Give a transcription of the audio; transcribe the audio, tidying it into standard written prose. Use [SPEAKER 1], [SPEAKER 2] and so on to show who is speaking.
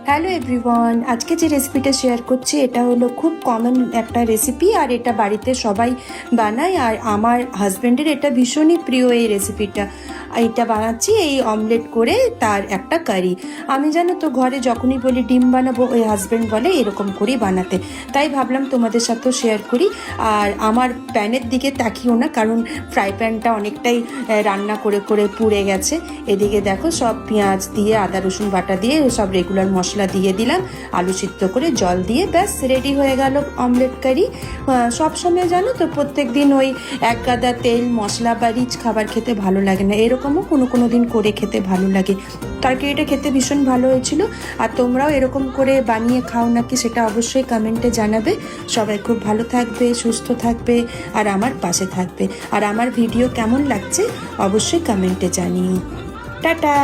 [SPEAKER 1] Hello everyone, আজকে যে রেসিপিটা শেয়ার করছি এটা হলো খুব কমন একটা রেসিপি। আর এটা বাড়িতে সবাই বানায়, আর আমার হাজব্যান্ডের এটা ভীষণই প্রিয় এই রেসিপিটা। এইটা বানাচ্ছি এই অমলেট করে, তার একটা কারি। আমি জানো তো ঘরে যখনই বলি ডিম বানাবো, ওই হাজব্যান্ড বলে এরকম করেই বানাতে। তাই ভাবলাম তোমাদের সাথেও শেয়ার করি। আর আমার প্যানের দিকে তাকিও না, কারণ ফ্রাই প্যানটা অনেকটাই রান্না করে করে পুড়ে গেছে। এদিকে দেখো সব পেঁয়াজ দিয়ে, আদা রসুন বাটা দিয়ে, সব রেগুলার মশলা দিয়ে দিলাম, আলু সিদ্ধ করে জল দিয়ে, ব্যাস রেডি হয়ে গেল অমলেট কারি। সবসময় জানো তো প্রত্যেক দিন ওই এক গাদা তেল মশলা বা রিচ খাবার খেতে ভালো লাগে না, এরকমও কোনো কোনো দিন করে খেতে ভালো লাগে। তরকারিটা খেতে ভীষণ ভালো হয়েছিল। আর তোমরাও এরকম করে বানিয়ে খাও নাকি সেটা অবশ্যই কমেন্টে জানাবে। সবাই খুব ভালো থাকবে, সুস্থ থাকবে, আর আমার পাশে থাকবে। আর আমার ভিডিও কেমন লাগছে অবশ্যই কমেন্টে জানিও। টাটা।